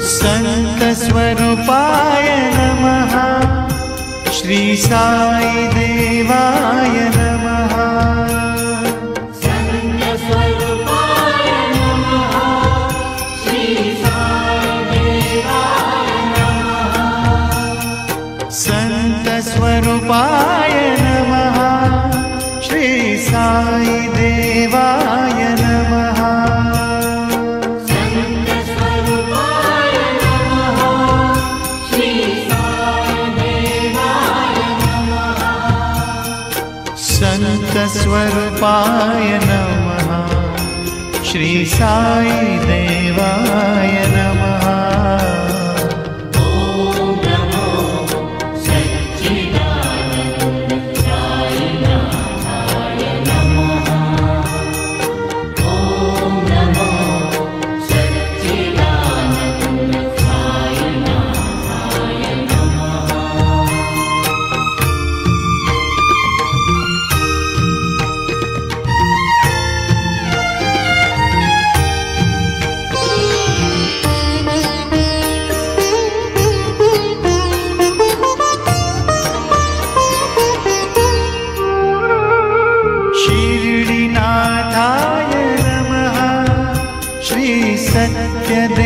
संतस्वरूपाय नमः। श्री साई देवाय नमः। संतस्वरूपाय नमः। श्री साई देवाय नमः। संतस्वरूपाय नमः। श्री साई देवाय नमः। संतस्वरूपाय नमः। श्री साई देवाय नमः। संतस्वरूपाय नमः। श्री साई देवाय नमः। शिरडीनाथाय नमः। श्री सत्यदेवाय